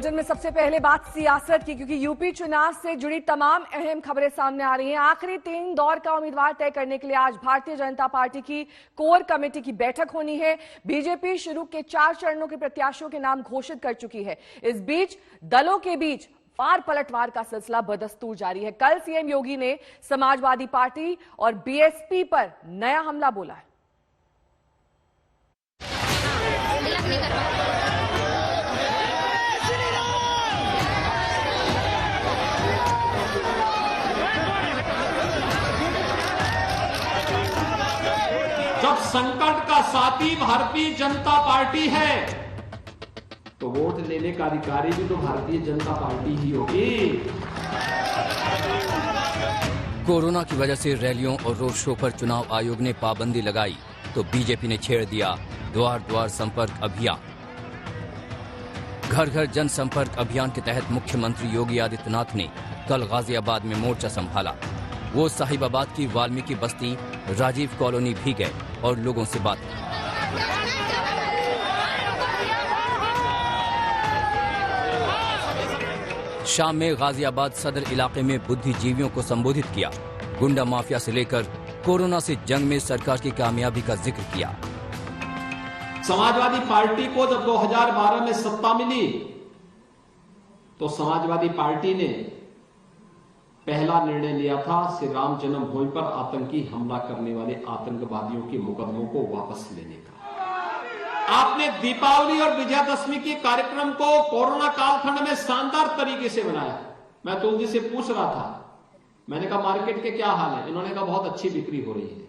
Bulletin में सबसे पहले बात सियासत की, क्योंकि यूपी चुनाव से जुड़ी तमाम अहम खबरें सामने आ रही हैं। आखिरी 3 दौर का उम्मीदवार तय करने के लिए आज भारतीय जनता पार्टी की कोर कमेटी की बैठक होनी है। बीजेपी शुरू के 4 चरणों के प्रत्याशियों के नाम घोषित कर चुकी है। इस बीच दलों के बीच वार पलटवार का सिलसिला बदस्तूर जारी है। कल सीएम योगी ने समाजवादी पार्टी और बीएसपी पर नया हमला बोला है। जब संकट का साथी भारतीय जनता पार्टी है तो वोट लेने का अधिकारी भी तो भारतीय जनता पार्टी ही होगी। कोरोना की वजह से रैलियों और रोड शो पर चुनाव आयोग ने पाबंदी लगाई तो बीजेपी ने छेड़ दिया द्वार द्वार संपर्क अभियान। घर घर जनसंपर्क अभियान के तहत मुख्यमंत्री योगी आदित्यनाथ ने कल गाजियाबाद में मोर्चा संभाला। वो साहिबाबाद की वाल्मीकि बस्ती राजीव कॉलोनी भी गए और लोगों से बात की। शाम में गाजियाबाद सदर इलाके में बुद्धिजीवियों को संबोधित किया। गुंडा माफिया से लेकर कोरोना से जंग में सरकार की कामयाबी का जिक्र किया। समाजवादी पार्टी को जब 2012 में सत्ता मिली तो समाजवादी पार्टी ने पहला निर्णय लिया था श्री राम जन्मभूमि पर आतंकी हमला करने वाले आतंकवादियों के मुकदमों को वापस लेने का। आपने दीपावली और विजयादशमी के कार्यक्रम को कोरोना कालखंड में शानदार तरीके से बनाया। मैं तो उनसे पूछ रहा था, मैंने कहा मार्केट के क्या हाल है? इन्होंने कहा बहुत अच्छी बिक्री हो रही है।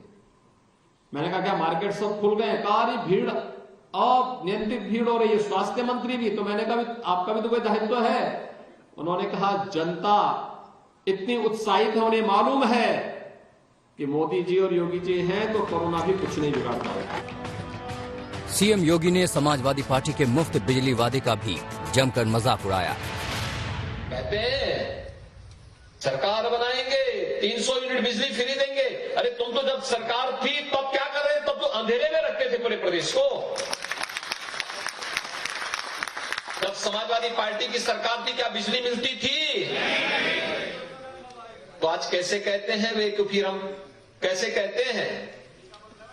मैंने कहा क्या मार्केट सब खुल गए? कहा भीड़ और नियंत्रित भीड़ हो रही है। स्वास्थ्य मंत्री भी, तो मैंने कहा आपका भी तो कोई दायित्व है। उन्होंने कहा जनता इतनी उत्साहित है, उन्हें मालूम है कि मोदी जी और योगी जी हैं तो कोरोना भी कुछ नहीं बिगाड़ता है। सीएम योगी ने समाजवादी पार्टी के मुफ्त बिजली वादे का भी जमकर मजाक उड़ाया। कहते हैं सरकार बनाएंगे 300 यूनिट बिजली फ्री देंगे। अरे तुम तो जब सरकार थी तब क्या कर रहे थे? तब तो अंधेरे में रखते थे पूरे प्रदेश को। जब समाजवादी पार्टी की सरकार थी क्या बिजली मिलती थी? तो आज कैसे कहते हैं वे, कि फिर हम कैसे कहते हैं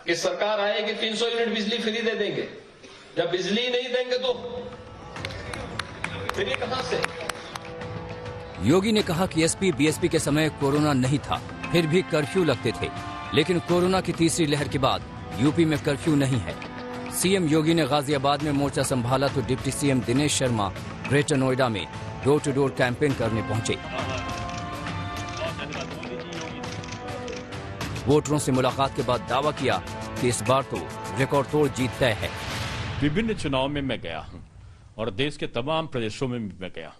कि सरकार आएगी 300 यूनिट बिजली फ्री दे देंगे, जब बिजली नहीं देंगे तो फिर ये कहां से? योगी ने कहा कि एसपी बीएसपी के समय कोरोना नहीं था, फिर भी कर्फ्यू लगते थे, लेकिन कोरोना की तीसरी लहर के बाद यूपी में कर्फ्यू नहीं है। सीएम योगी ने गाजियाबाद में मोर्चा संभाला तो deputy CM Dinesh Sharma greater Noida में डोर टू डोर कैंपेन करने पहुंचे। वोटरों से मुलाकात के बाद दावा किया कि इस बार तो रिकॉर्ड तोड़ जीत तय है। विभिन्न चुनाव में मैं गया हूं और देश के तमाम प्रदेशों में मैं गया।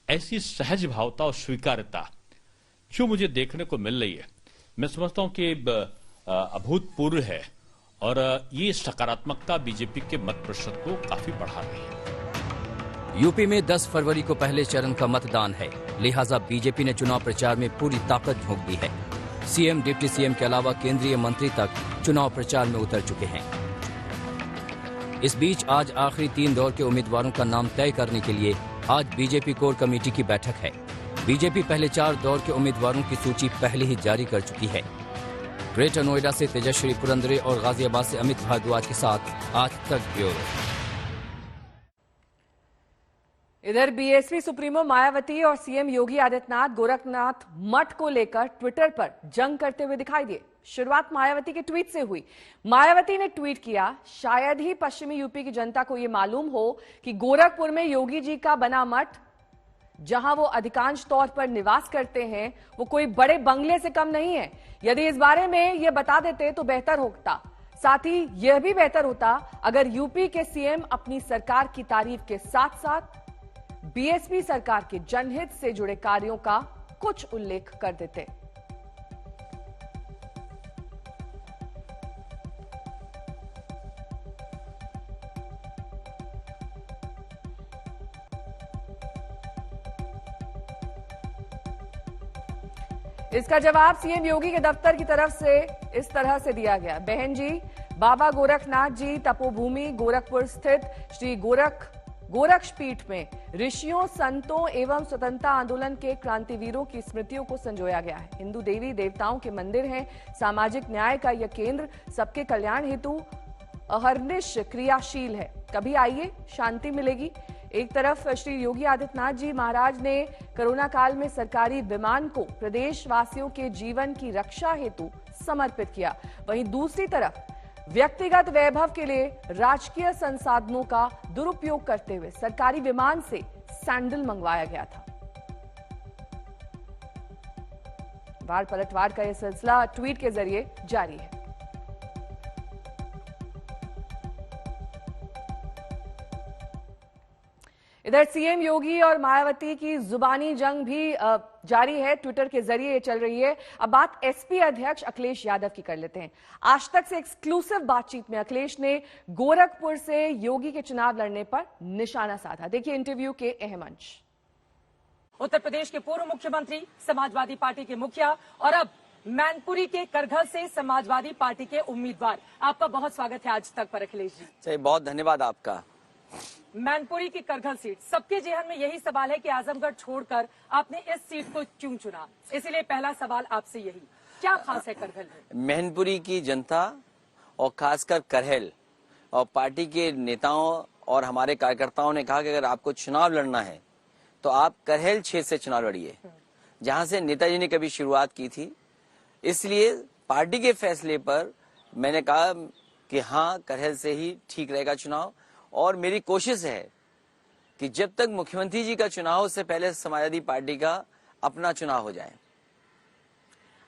ऐसी सहज भावता और स्वीकार्यता जो मुझे देखने को मिल रही है, मैं समझता हूं कि अभूतपूर्व है और ये सकारात्मकता बीजेपी के मत प्रतिशत को काफी बढ़ा रही है। यूपी में 10 फरवरी को पहले चरण का मतदान है, लिहाजा बीजेपी ने चुनाव प्रचार में पूरी ताकत झोंक दी है। सीएम, डिप्टी सीएम के अलावा केंद्रीय मंत्री तक चुनाव प्रचार में उतर चुके हैं। इस बीच आज आखिरी 3 दौर के उम्मीदवारों का नाम तय करने के लिए आज बीजेपी कोर कमेटी की बैठक है। बीजेपी पहले 4 दौर के उम्मीदवारों की सूची पहले ही जारी कर चुकी है। ग्रेटर नोएडा से तेजस्वी पुरंदरे और गाजियाबाद से अमित भारद्वाज के साथ आज तक ब्यूरो। इधर बीएसपी सुप्रीमो मायावती और सीएम योगी आदित्यनाथ गोरखनाथ मठ को लेकर ट्विटर पर जंग करते हुए दिखाई दिए। शुरुआत मायावती के ट्वीट से हुई। मायावती ने ट्वीट किया, शायद ही पश्चिमी यूपी की जनता को यह मालूम हो कि गोरखपुर में योगी जी का बना मठ, जहां वो अधिकांश तौर पर निवास करते हैं, वो कोई बड़े बंगले से कम नहीं है। यदि इस बारे में ये बता देते तो बेहतर होता। साथ ही यह भी बेहतर होता अगर यूपी के सीएम अपनी सरकार की तारीफ के साथ साथ बीएसपी सरकार के जनहित से जुड़े कार्यों का कुछ उल्लेख कर देते। इसका जवाब सीएम योगी के दफ्तर की तरफ से इस तरह से दिया गया। बहन जी, बाबा गोरखनाथ जी तपोभूमि गोरखपुर स्थित श्री गोरख गोरक्षपीठ में ऋषियों, संतों एवं स्वतंत्रता आंदोलन के क्रांतिवीरों की स्मृतियों को संजोया गया है। हिंदू देवी देवताओं के मंदिर हैं। सामाजिक न्याय का यह केंद्र सबके कल्याण हेतु अहर्निश क्रियाशील है। कभी आइए, शांति मिलेगी। एक तरफ श्री योगी आदित्यनाथ जी महाराज ने कोरोना काल में सरकारी विमान को प्रदेशवासियों के जीवन की रक्षा हेतु समर्पित किया, वहीं दूसरी तरफ व्यक्तिगत वैभव के लिए राजकीय संसाधनों का दुरुपयोग करते हुए सरकारी विमान से सैंडल मंगवाया गया था। वार पलटवार का यह सिलसिला ट्वीट के जरिए जारी है। इधर सीएम योगी और मायावती की जुबानी जंग भी जारी है, ट्विटर के जरिए ये चल रही है। अब बात एसपी अध्यक्ष अखिलेश यादव की कर लेते हैं। आज तक से एक्सक्लूसिव बातचीत में अखिलेश ने गोरखपुर से योगी के चुनाव लड़ने पर निशाना साधा। देखिए इंटरव्यू के अहम अंश। उत्तर प्रदेश के पूर्व मुख्यमंत्री, समाजवादी पार्टी के मुखिया और अब मैनपुरी के करघल से समाजवादी पार्टी के उम्मीदवार, आपका बहुत स्वागत है आज तक पर अखिलेश जी। बहुत धन्यवाद आपका। मैनपुरी की करघल सीट, सबके जेहन में यही सवाल है कि आजमगढ़ छोड़कर आपने इस सीट को क्यों चुना, इसीलिए पहला सवाल आपसे यही, क्या खास है करघल में? मैनपुरी की जनता और खासकर करहल और पार्टी के नेताओं और हमारे कार्यकर्ताओं ने कहा कि अगर आपको चुनाव लड़ना है तो आप करहल क्षेत्र से चुनाव लड़िए, जहां से नेताजी ने कभी शुरुआत की थी। इसलिए पार्टी के फैसले पर मैंने कहा कि हाँ, करहल से ही ठीक रहेगा चुनाव, और मेरी कोशिश है कि जब तक मुख्यमंत्री जी का चुनाव, उससे पहले समाजवादी पार्टी का अपना चुनाव हो जाए।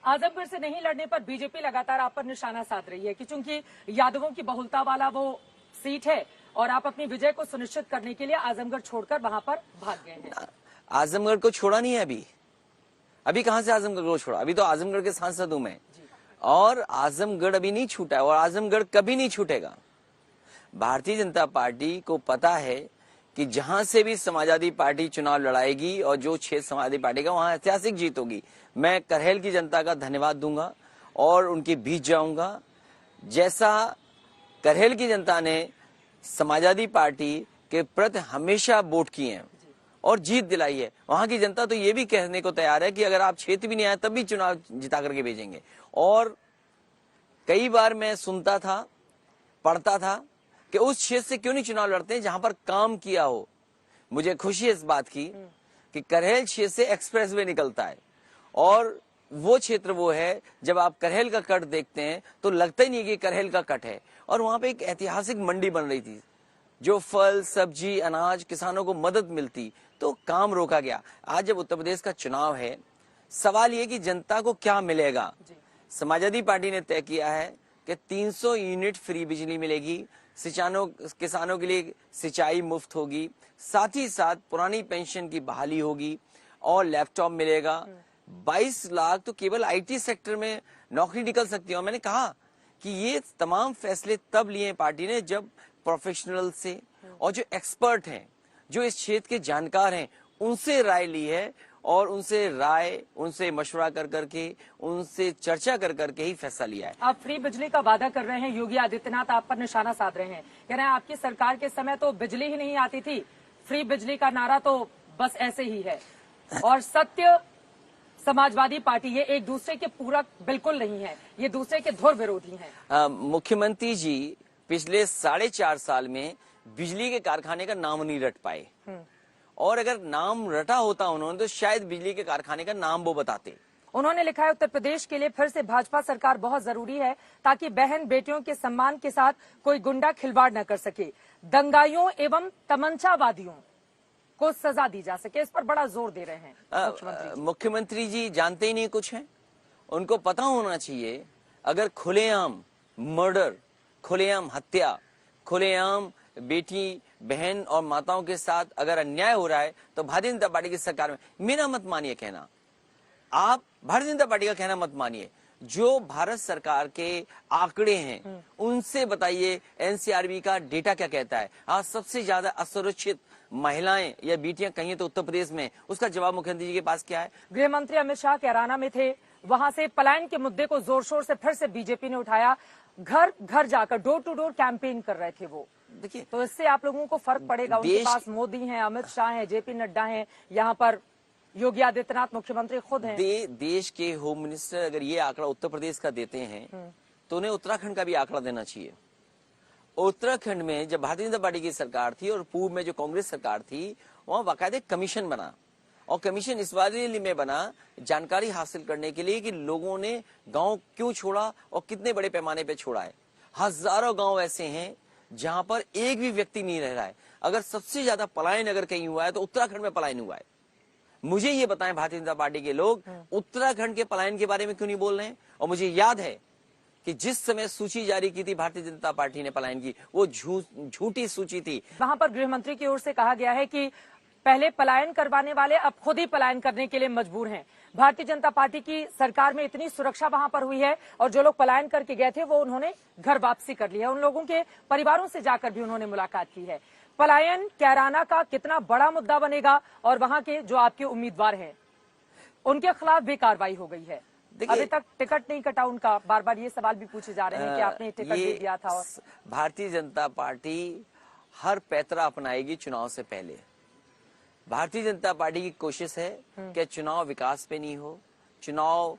आजमगढ़ से नहीं लड़ने पर बीजेपी लगातार आप पर निशाना साध रही है कि चूंकि यादवों की बहुलता वाला वो सीट है और आप अपनी विजय को सुनिश्चित करने के लिए आजमगढ़ छोड़कर वहां पर भाग गए हैं। आजमगढ़ को छोड़ा नहीं है अभी कहां से आजमगढ़ को छोड़ा? अभी तो आजमगढ़ के सांसद हूं मैं, और आजमगढ़ अभी नहीं छूटा है और आजमगढ़ कभी नहीं छूटेगा। भारतीय जनता पार्टी को पता है कि जहां से भी समाजवादी पार्टी चुनाव लड़ाएगी और जो क्षेत्र समाजवादी पार्टी का, वहां ऐतिहासिक जीत होगी। मैं करहल की जनता का धन्यवाद दूंगा और उनके बीच जाऊंगा। जैसा करहल की जनता ने समाजवादी पार्टी के प्रति हमेशा वोट किए हैं और जीत दिलाई है, वहां की जनता तो ये भी कहने को तैयार है कि अगर आप क्षेत्र भी नहीं आए तब भी चुनाव जिता करके भेजेंगे। और कई बार मैं सुनता था, पढ़ता था कि उस क्षेत्र से क्यों नहीं चुनाव लड़ते हैं जहां पर काम किया हो। मुझे खुशी है इस बात की कि करहल क्षेत्र से एक्सप्रेसवे निकलता है, और वो क्षेत्र वो है जब आप करहल का कट देखते हैं तो लगता ही नहीं कि करहल का कट है। और वहां पे एक ऐतिहासिक मंडी बन रही थी, जो फल, सब्जी, अनाज किसानों को मदद मिलती, तो काम रोका गया। आज जब उत्तर प्रदेश का चुनाव है, सवाल ये कि जनता को क्या मिलेगा। समाजवादी पार्टी ने तय किया है कि 300 यूनिट फ्री बिजली मिलेगी, किसानों के लिए सिंचाई मुफ्त होगी, साथ ही साथ पुरानी पेंशन की बहाली होगी और लैपटॉप मिलेगा। 22 लाख तो केवल आईटी सेक्टर में नौकरी निकल सकती है। मैंने कहा कि ये तमाम फैसले तब लिए पार्टी ने जब प्रोफेशनल से और जो एक्सपर्ट हैं, जो इस क्षेत्र के जानकार हैं, उनसे राय ली है और उनसे मशवरा कर करके, उनसे चर्चा कर करके ही फैसला लिया है। आप फ्री बिजली का वादा कर रहे हैं, योगी आदित्यनाथ आप पर निशाना साध रहे हैं, कह रहे हैं आपकी सरकार के समय तो बिजली ही नहीं आती थी, फ्री बिजली का नारा तो बस ऐसे ही है। और सत्य, समाजवादी पार्टी, ये एक दूसरे के पूरक बिल्कुल नहीं है, ये दूसरे के धुर विरोधी हैं। मुख्यमंत्री जी पिछले 4.5 साल में बिजली के कारखाने का नाम नहीं रट पाए, और अगर नाम रटा होता उन्होंने तो शायद बिजली के कारखाने का नाम वो बताते। उन्होंने लिखा है, उत्तर प्रदेश के लिए फिर से भाजपा सरकार बहुत जरूरी है ताकि बहन बेटियों के सम्मान के साथ कोई गुंडा खिलवाड़ न कर सके, दंगाइयों एवं तमंचावादियों को सजा दी जा सके। इस पर बड़ा जोर दे रहे हैं मुख्यमंत्री जी। जानते ही नहीं कुछ है, उनको पता होना चाहिए अगर खुलेआम मर्डर, खुलेआम हत्या, खुलेआम बेटी, बहन और माताओं के साथ अगर अन्याय हो रहा है तो भारतीय जनता पार्टी की सरकार में, मेरा मत मानिए कहना, आप भारतीय जनता पार्टी का कहना मत मानिए। जो भारत सरकार के आंकड़े हैं उनसे बताइए, एनसीआरबी का डेटा क्या कहता है। आज सबसे ज्यादा असुरक्षित महिलाएं या बेटियां कहीं तो उत्तर प्रदेश में, उसका जवाब मुख्यमंत्री जी के पास क्या है? गृह मंत्री अमित शाह कैराना में थे, वहां से पलायन के मुद्दे को जोर शोर से फिर से बीजेपी ने उठाया। घर घर जाकर डोर टू डोर कैंपेन कर रहे थे वो। देखिए, तो इससे आप लोगों को फर्क पड़ेगा। उनके पास मोदी हैं, अमित शाह हैं, जेपी नड्डा हैं, यहाँ पर योगी आदित्यनाथ मुख्यमंत्री खुद हैं। देश के होम मिनिस्टर अगर ये आंकड़ा उत्तर प्रदेश का देते हैं तो उन्हें उत्तराखंड का भी आंकड़ा देना चाहिए। उत्तराखंड में जब भारतीय जनता पार्टी की सरकार थी और पूर्व में जो कांग्रेस सरकार थी, वहां बाकायदे कमीशन बना, और कमीशन इस बारे में बना जानकारी हासिल करने के लिए कि लोगों ने गांव क्यों छोड़ा और कितने बड़े पैमाने पे छोड़ा है। हजारों गांव ऐसे हैं जहां पर एक भी व्यक्ति नहीं रह रहा है। अगर सबसे ज्यादा पलायन अगर कहीं हुआ है तो उत्तराखंड में पलायन हुआ है। मुझे ये बताएं, भारतीय जनता पार्टी के लोग उत्तराखंड के पलायन के बारे में क्यों नहीं बोल रहे हैं? और मुझे याद है कि जिस समय सूची जारी की थी भारतीय जनता पार्टी ने पलायन की, वो झूठी सूची थी। वहां पर गृह मंत्री की ओर से कहा गया है कि पहले पलायन करवाने वाले अब खुद ही पलायन करने के लिए मजबूर हैं। भारतीय जनता पार्टी की सरकार में इतनी सुरक्षा वहां पर हुई है, और जो लोग पलायन करके गए थे वो उन्होंने घर वापसी कर ली है। उन लोगों के परिवारों से जाकर भी उन्होंने मुलाकात की है। पलायन कैराना का कितना बड़ा मुद्दा बनेगा, और वहां के जो आपके उम्मीदवार हैं उनके खिलाफ भी कार्रवाई हो गई है। अभी तक टिकट नहीं कटा उनका, बार बार ये सवाल भी पूछे जा रहे हैं कि आपने टिकट दे दिया था। और भारतीय जनता पार्टी हर पैतरा अपनाएगी चुनाव से पहले। भारतीय जनता पार्टी की कोशिश है कि चुनाव विकास पे नहीं हो, चुनाव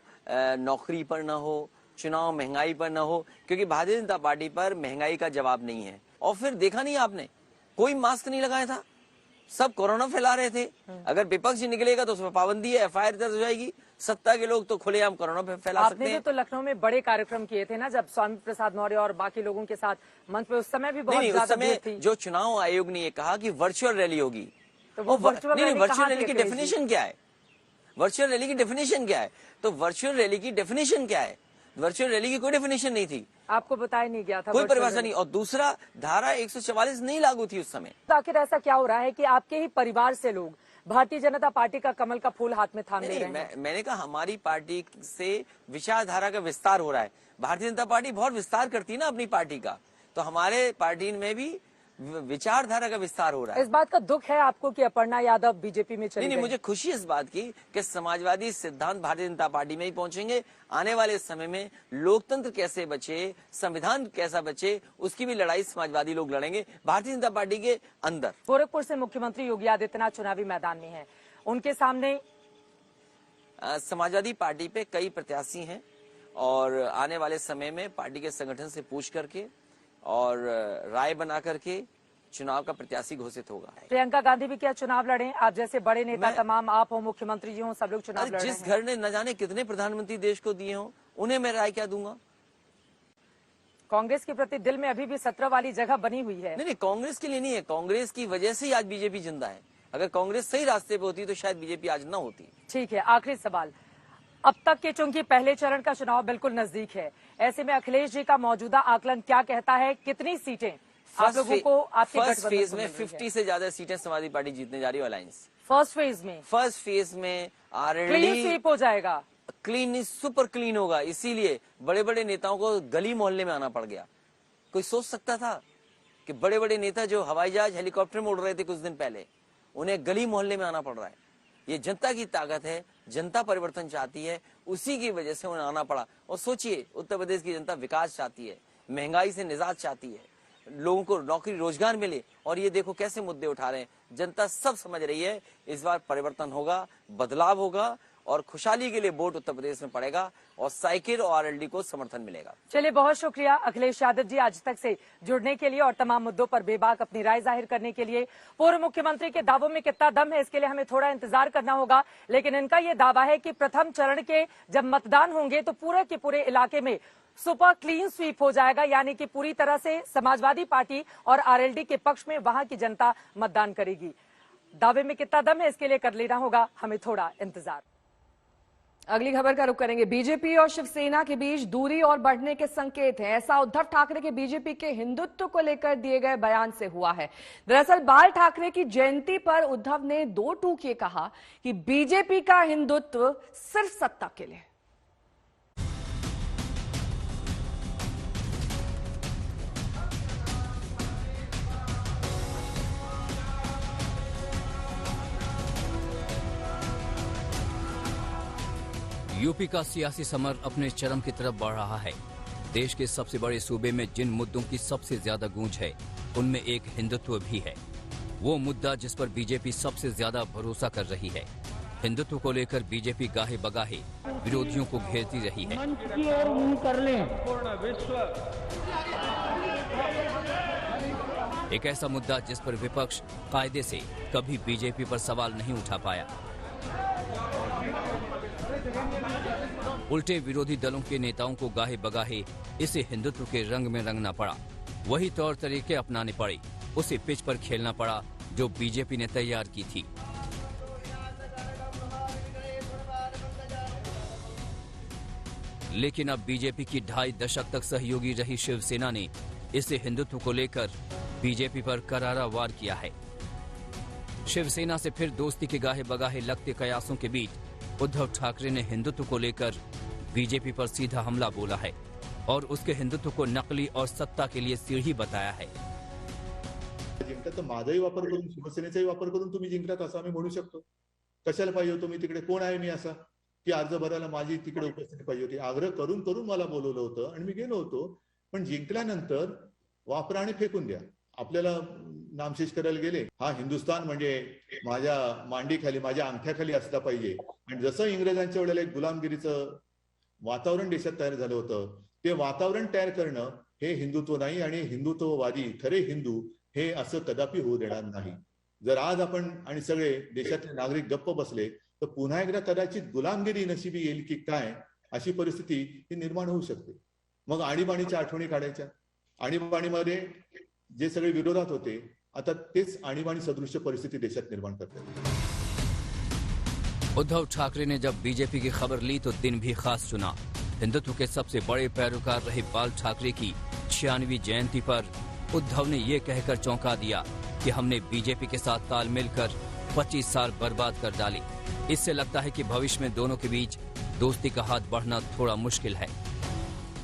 नौकरी पर न हो, चुनाव महंगाई पर न हो, क्योंकि भारतीय जनता पार्टी पर महंगाई का जवाब नहीं है। और फिर देखा नहीं आपने, कोई मास्क नहीं लगाया था, सब कोरोना फैला रहे थे। अगर विपक्ष निकलेगा तो उसमें पाबंदी है, एफआईआर दर्ज हो जाएगी। सत्ता के लोग तो खुलेआम कोरोना फैला सकते हैं। आपने तो लखनऊ में बड़े कार्यक्रम किए थे ना, जब स्वामी प्रसाद मौर्य और बाकी लोगों के साथ मंच पे, उस समय भी बहुत ज्यादा भीड़ थी। जो चुनाव आयोग ने ये कहा कि वर्चुअल रैली होगी, तो वो वर्चुअल रैली की डेफिनेशन क्या है? वर्चुअल रैली की डेफिनेशन क्या है? तो वर्चुअल रैली की डेफिनेशन क्या है? वर्चुअल रैली की कोई डेफिनेशन नहीं थी, आपको बताया नहीं गया था, कोई परिभाषा नहीं। और दूसरा, धारा 144 नहीं लागू थी उस समय। तो आखिर ऐसा क्या हो रहा है कि आपके ही परिवार से लोग भारतीय जनता पार्टी का कमल का फूल हाथ में थाम ले रहे हैं? मैंने कहा हमारी पार्टी से विचारधारा का विस्तार हो रहा है। भारतीय जनता पार्टी बहुत विस्तार करती है ना अपनी पार्टी का, तो हमारे पार्टी में भी विचारधारा का विस्तार हो रहा है। इस बात का दुख है आपको कि अपर्णा यादव बीजेपी में चली गई? नहीं, मुझे खुशी इस बात की कि समाजवादी सिद्धांत भारतीय जनता पार्टी में ही पहुंचेंगे। आने वाले समय में लोकतंत्र कैसे बचे, संविधान कैसा बचे, उसकी भी लड़ाई समाजवादी लोग लड़ेंगे भारतीय जनता पार्टी के अंदर। गोरखपुर से मुख्यमंत्री योगी आदित्यनाथ चुनावी मैदान में हैं, उनके सामने समाजवादी पार्टी पे कई प्रत्याशी हैं, और आने वाले समय में पार्टी के संगठन से पूछ करके और राय बना करके चुनाव का प्रत्याशी घोषित होगा। प्रियंका गांधी भी क्या चुनाव लड़े? आप जैसे बड़े नेता तमाम, आप हो, मुख्यमंत्री जी हो, सब लोग चुनाव लड़ रहे हैं। जिस घर ने न जाने कितने प्रधानमंत्री देश को दिए हों, उन्हें मैं राय क्या दूंगा? कांग्रेस के प्रति दिल में अभी भी 17 वाली जगह बनी हुई है। नहीं, कांग्रेस के लिए नहीं है, कांग्रेस की वजह से ही आज बीजेपी जिंदा है। अगर कांग्रेस सही रास्ते पे होती तो शायद बीजेपी आज न होती। ठीक है, आखिरी सवाल, अब तक के चूंकि पहले चरण का चुनाव बिल्कुल नजदीक है, ऐसे में अखिलेश जी का मौजूदा आकलन क्या कहता है? कितनी सीटें आप लोगों को आपके फर्स्ट फेज में 50 से ज्यादा सीटें समाजवादी पार्टी जीतने जा रही है अलायंस। फर्स्ट फेज में क्लीन स्वीप हो जाएगा, क्लीन, सुपर क्लीन होगा। इसीलिए बड़े बड़े नेताओं को गली मोहल्ले में आना पड़ गया। कोई सोच सकता था कि बड़े बड़े नेता जो हवाई जहाज हेलीकॉप्टर में उड़ रहे थे कुछ दिन पहले, उन्हें गली मोहल्ले में आना पड़ रहा है? ये जनता की ताकत है, जनता परिवर्तन चाहती है, उसी की वजह से उन्हें आना पड़ा। और सोचिए, उत्तर प्रदेश की जनता विकास चाहती है, महंगाई से निजात चाहती है, लोगों को नौकरी रोजगार मिले, और ये देखो कैसे मुद्दे उठा रहे हैं। जनता सब समझ रही है इस बार परिवर्तन होगा, बदलाव होगा, और खुशहाली के लिए वोट उत्तर प्रदेश में पड़ेगा, और साइकिल और आरएलडी को समर्थन मिलेगा। चलिए, बहुत शुक्रिया अखिलेश यादव जी आज तक से जुड़ने के लिए और तमाम मुद्दों पर बेबाक अपनी राय जाहिर करने के लिए। पूर्व मुख्यमंत्री के दावों में कितना दम है इसके लिए हमें थोड़ा इंतजार करना होगा, लेकिन इनका ये दावा है कि प्रथम चरण के जब मतदान होंगे तो पूरे के पूरे इलाके में सुपर क्लीन स्वीप हो जाएगा, यानी कि पूरी तरह से समाजवादी पार्टी और आरएलडी के पक्ष में वहां की जनता मतदान करेगी। दावे में कितना दम है इसके लिए कर लेना होगा हमें थोड़ा इंतजार। अगली खबर का रुख करेंगे। बीजेपी और शिवसेना के बीच दूरी और बढ़ने के संकेत हैं, ऐसा उद्धव ठाकरे के बीजेपी के हिंदुत्व को लेकर दिए गए बयान से हुआ है। दरअसल बाल ठाकरे की जयंती पर उद्धव ने दो टूक कहा कि बीजेपी का हिंदुत्व सिर्फ सत्ता के लिए। यूपी का सियासी समर अपने चरम की तरफ बढ़ रहा है। देश के सबसे बड़े सूबे में जिन मुद्दों की सबसे ज्यादा गूंज है उनमें एक हिंदुत्व भी है। वो मुद्दा जिस पर बीजेपी सबसे ज्यादा भरोसा कर रही है। हिंदुत्व को लेकर बीजेपी गाहे बगाहे विरोधियों को घेरती रही है। एक ऐसा मुद्दा जिस पर विपक्ष कायदे से कभी बीजेपी पर सवाल नहीं उठा पाया। उल्टे विरोधी दलों के नेताओं को गाहे बगाहे इसे हिंदुत्व के रंग में रंगना पड़ा। वही तौर तरीके अपनाने पड़े, उसे पिच पर खेलना पड़ा जो बीजेपी ने तैयार की थी। लेकिन अब बीजेपी की 2.5 दशक तक सहयोगी रही शिवसेना ने इसे हिंदुत्व को लेकर बीजेपी पर करारा वार किया है। शिवसेना से फिर दोस्ती के गाहे बगाहे लगते कयासों के बीच उद्धव ठाकरे ने हिंदुत्व को लेकर बीजेपी पर सीधा हमला बोला है और उसके हिंदुत्व को नकली और सत्ता के लिए सीढ़ी बताया है। जिंकला तर माझाही वापर करून शिवसेनेचाही वापर करून तुम्ही जिंकलात असं आम्ही म्हणू शकतो। कशाला पाहिजे होतो मी तिकडे? कोण आहे मी असा की अर्ज भरायला माझी तिकडे उपस्थिती पाहिजे होती? आग्रह करून करून मला बोलवलं होतं आणि मी गेलो होतो। पण जिंकल्यानंतर वापरा आणि फेकून द्या, आपल्याला नामशेष करायला गेले। हा हिंदुस्थान म्हणजे माझ्या मांडीखाली माझ्या अंगठ्याखाली असला पाहिजे। आणि जसं इंग्रजांच्या वेळेला एक गुलामगिरीचं वातावरण देशात तयार झालं होतं, ते वातावरण तयार करणं हे हिंदुत्व नाही आणि हिंदुत्ववादी खरे हिंदू हे असं कदापि होऊ देणार नाही। जर आज आपण आणि सगळे देशातले नागरिक गप्प बसले तर पुन्हा एकदा कदाचित गुलामगिरी नशिबी येईल की काय अशी परिस्थिती ही निर्माण होऊ शकते। मग आणीबाणीच्या आठवणी काढायच्या। आणीबाणीमध्ये जे सगळे विरोधात होते आता तेच आणीबाणी सदृश्य परिस्थिति देशात निर्माण करते हैं। उद्धव ठाकरे ने जब बीजेपी की खबर ली तो दिन भी खास चुना। हिंदुत्व के सबसे बड़े पैरोकार रहे बाल ठाकरे की 96वीं जयंती पर उद्धव ने ये कहकर चौंका दिया कि हमने बीजेपी के साथ तालमेल कर 25 साल बर्बाद कर डाले। इससे लगता है कि भविष्य में दोनों के बीच दोस्ती का हाथ बढ़ना थोड़ा मुश्किल है।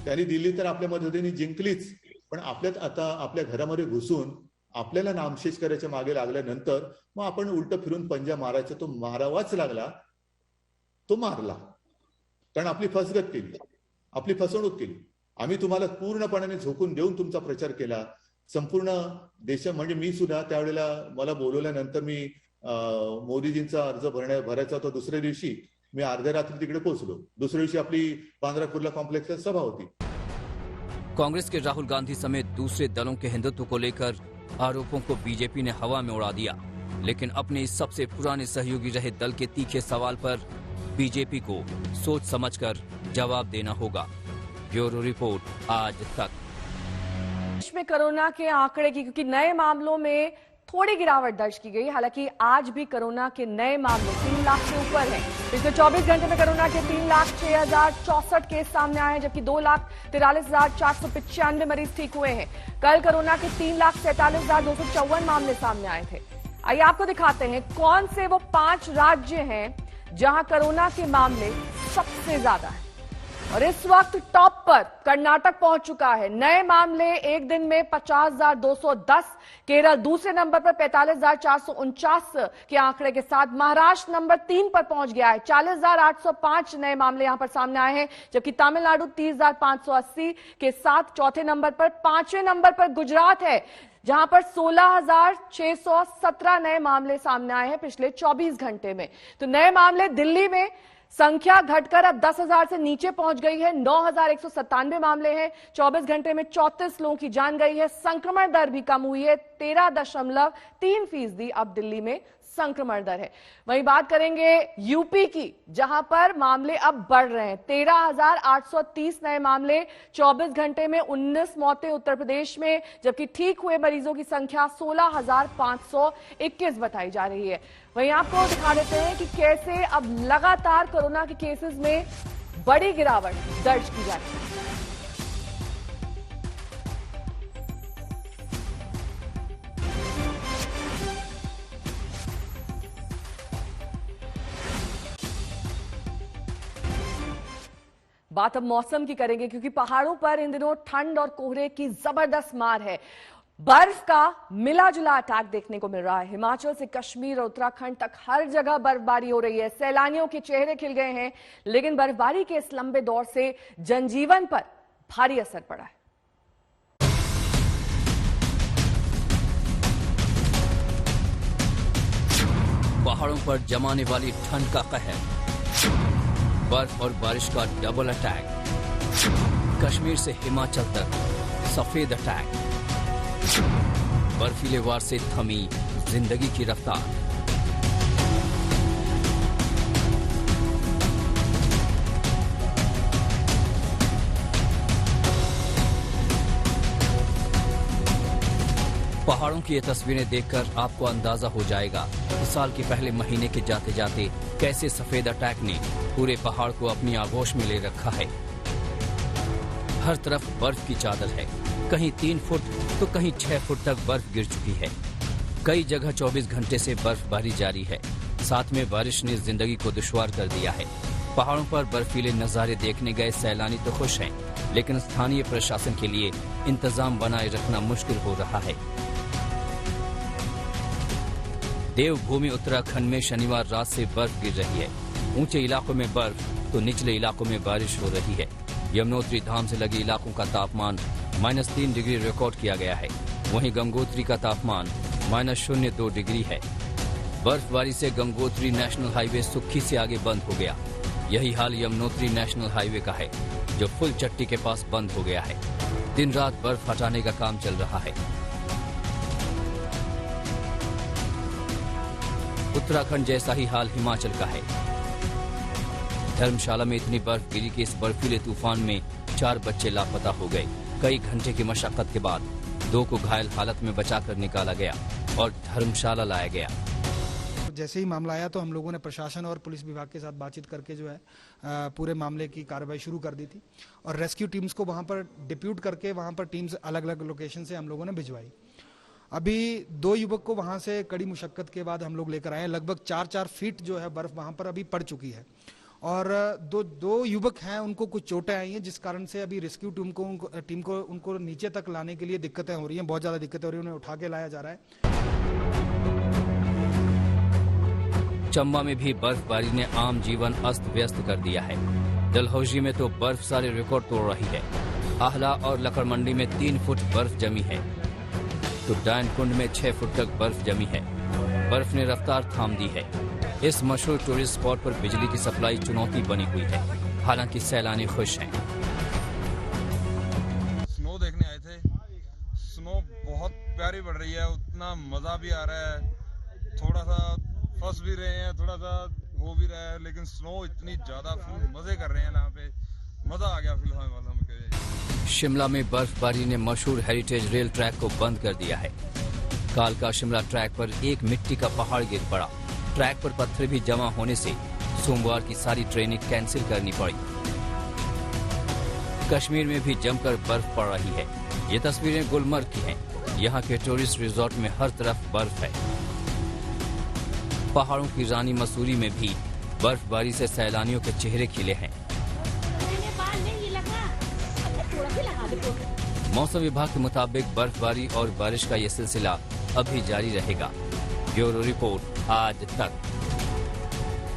त्यांनी दिल्ली तर आपल्या मदतीने जिंकलीच, पण आपल्यात आता आपल्या घरामध्ये घुसून आपल्याला नामशेष करायच्या मागे लागल्यानंतर मग आपण उलट फिरून पंजा मारायचा, तो मारावाच लागला, तो मारला। कारण आपली फसगत केली, आपली फसवणूक केली। आम्ही तुम्हाला पूर्णपणे झोकून देऊन तुमचा प्रचार केला। संपूर्ण देश म्हणजे मी सुद्धा त्यावेळेला मला बोलवल्यानंतर मी मोदीजींचा अर्ज भरायचा होता। दुसऱ्या दिवशी मी अर्ध्या रात्री तिकडे पोहोचलो। दुसऱ्या दिवशी आपली बांद्रा कुर्ला कॉम्प्लेक्सला सभा होती। कांग्रेस के राहुल गांधी समेत दूसरे दलों के हिंदुत्व को लेकर आरोपों को बीजेपी ने हवा में उड़ा दिया, लेकिन अपने इस सबसे पुराने सहयोगी रहे दल के तीखे सवाल पर बीजेपी को सोच समझकर जवाब देना होगा। ब्यूरो रिपोर्ट, आज तक। देश में कोरोना के आंकड़े की क्योंकि नए मामलों में थोड़ी गिरावट दर्ज की गई, हालांकि आज भी कोरोना के नए मामले 3 लाख से ऊपर हैं। पिछले 24 घंटे में कोरोना के 3,06,064 केस सामने आए हैं, जबकि 2,43,495 मरीज ठीक हुए हैं। कल कोरोना के 3,47,254 मामले सामने आए थे। आइए आपको दिखाते हैं कौन से वो 5 राज्य हैं जहां कोरोना के मामले सबसे ज्यादा हैं। और इस वक्त टॉप पर कर्नाटक पहुंच चुका है। नए मामले एक दिन में 50,210, केरल दूसरे नंबर पर 45,449 के आंकड़े के साथ। महाराष्ट्र नंबर 3 पर पहुंच गया है, 40,805 नए मामले यहां पर सामने आए हैं, जबकि तमिलनाडु 30,580 के साथ चौथे नंबर पर। 5वें नंबर पर गुजरात है, जहां पर 16,617 नए मामले सामने आए हैं पिछले 24 घंटे में। तो नए मामले दिल्ली में संख्या घटकर अब 10,000 से नीचे पहुंच गई है। 9,197 मामले हैं। 24 घंटे में 34 लोगों की जान गई है। संक्रमण दर भी कम हुई है, 13.3% अब दिल्ली में संक्रमण दर है। वहीं बात करेंगे यूपी की, जहां पर मामले अब बढ़ रहे हैं। 13,830 नए मामले, 24 घंटे में 19 मौतें उत्तर प्रदेश में, जबकि ठीक हुए मरीजों की संख्या 16,521 बताई जा रही है। वहीं आपको दिखा देते हैं कि कैसे अब लगातार कोरोना के केसेस में बड़ी गिरावट दर्ज की जा रही है। बात अब मौसम की करेंगे, क्योंकि पहाड़ों पर इन दिनों ठंड और कोहरे की जबरदस्त मार है। बर्फ का मिला जुला अटैक देखने को मिल रहा है। हिमाचल से कश्मीर और उत्तराखंड तक हर जगह बर्फबारी हो रही है। सैलानियों के चेहरे खिल गए हैं, लेकिन बर्फबारी के इस लंबे दौर से जनजीवन पर भारी असर पड़ा है। पहाड़ों पर जमाने वाली ठंड का कहर, बर्फ और बारिश का डबल अटैक, कश्मीर से हिमाचल तक सफेद अटैक, बर्फीले वार से थमी जिंदगी की रफ्तार। पहाड़ों की ये तस्वीरें देखकर आपको अंदाजा हो जाएगा कि साल के पहले महीने के जाते जाते कैसे सफेद अटैक ने पूरे पहाड़ को अपनी आगोश में ले रखा है। हर तरफ बर्फ की चादर है, कहीं 3 फुट तो कहीं 6 फुट तक बर्फ गिर चुकी है। कई जगह 24 घंटे से बर्फबारी जारी है। साथ में बारिश ने जिंदगी को दुश्वार कर दिया है। पहाड़ों पर बर्फीले नजारे देखने गए सैलानी तो खुश हैं, लेकिन स्थानीय प्रशासन के लिए इंतजाम बनाए रखना मुश्किल हो रहा है। देवभूमि उत्तराखंड में शनिवार रात से बर्फ गिर रही है। ऊंचे इलाकों में बर्फ तो निचले इलाकों में बारिश हो रही है। यमुनोत्री धाम से लगे इलाकों का तापमान -3 डिग्री रिकॉर्ड किया गया है। वहीं गंगोत्री का तापमान -0.2 डिग्री है। बर्फबारी से गंगोत्री नेशनल हाईवे सुक्खी से आगे बंद हो गया। यही हाल यमुनोत्री नेशनल हाईवे का है, जो फुल चट्टी के पास बंद हो गया है। दिन रात बर्फ हटाने का काम चल रहा है। उत्तराखंड जैसा ही हाल हिमाचल का है। धर्मशाला में इतनी बर्फ गिरी कि इस बर्फीले तूफान में 4 बच्चे लापता हो गए। कई घंटे की मशक्कत के बाद 2 को घायल हालत में बचाकर निकाला गया और धर्मशाला लाया गया। जैसे ही मामला आया तो हम लोगों ने प्रशासन और पुलिस विभाग के साथ बातचीत करके जो है पूरे मामले की कार्रवाई शुरू कर दी थी और रेस्क्यू टीम्स को वहां पर डिप्यूट करके वहां पर टीम्स अलग अलग लोकेशन से हम लोगों ने भिजवाई। अभी 2 युवक को वहां से कड़ी मुशक्कत के बाद हम लोग लेकर आए। लगभग 4-4 फीट जो है बर्फ वहां पर अभी पड़ चुकी है और दो युवक हैं, उनको कुछ चोटें आई हैं, जिस कारण से अभी रेस्क्यू टीम को उनको नीचे तक लाने के लिए दिक्कतें हो रही हैं। बहुत ज्यादा दिक्कतें हो रही हैं, उन्हें उठा के लाया जा रहा है। चंबा में भी बर्फबारी ने आम जीवन अस्त व्यस्त कर दिया है। डलहौजी में तो बर्फ सारे रिकॉर्ड तोड़ रही है। आहला और लकड़मंडी में 3 फुट बर्फ जमी है तो डायन कुंड में 6 फुट तक बर्फ जमी है। बर्फ ने रफ्तार थाम दी है। इस मशहूर टूरिस्ट स्पॉट पर बिजली की सप्लाई चुनौती बनी हुई है। हालांकि सैलानी खुश हैं। स्नो देखने आए थे। स्नो बहुत प्यारी बढ़ रही है, उतना मजा भी आ रहा है। थोड़ा सा फंस भी रहे हैं, थोड़ा सा हो भी रहा है, लेकिन स्नो इतनी ज्यादा फुल मजे कर रहे हैं यहाँ पे। मजा आ गया फिलहाल वाला। शिमला में बर्फबारी ने मशहूर हेरिटेज रेल ट्रैक को बंद कर दिया है। कालका शिमला ट्रैक पर एक मिट्टी का पहाड़ गिर पड़ा। ट्रैक पर पत्थर भी जमा होने से सोमवार की सारी ट्रेनें कैंसिल करनी पड़ी। कश्मीर में भी जमकर बर्फ पड़ रही है। ये तस्वीरें गुलमर्ग की हैं। यहाँ के टूरिस्ट रिजॉर्ट में हर तरफ बर्फ है। पहाड़ों की रानी मसूरी में भी बर्फबारी से सैलानियों के चेहरे खिले हैं। मौसम विभाग के मुताबिक बर्फबारी और बारिश का ये सिलसिला अभी जारी रहेगा। ब्यूरो रिपोर्ट आज तक।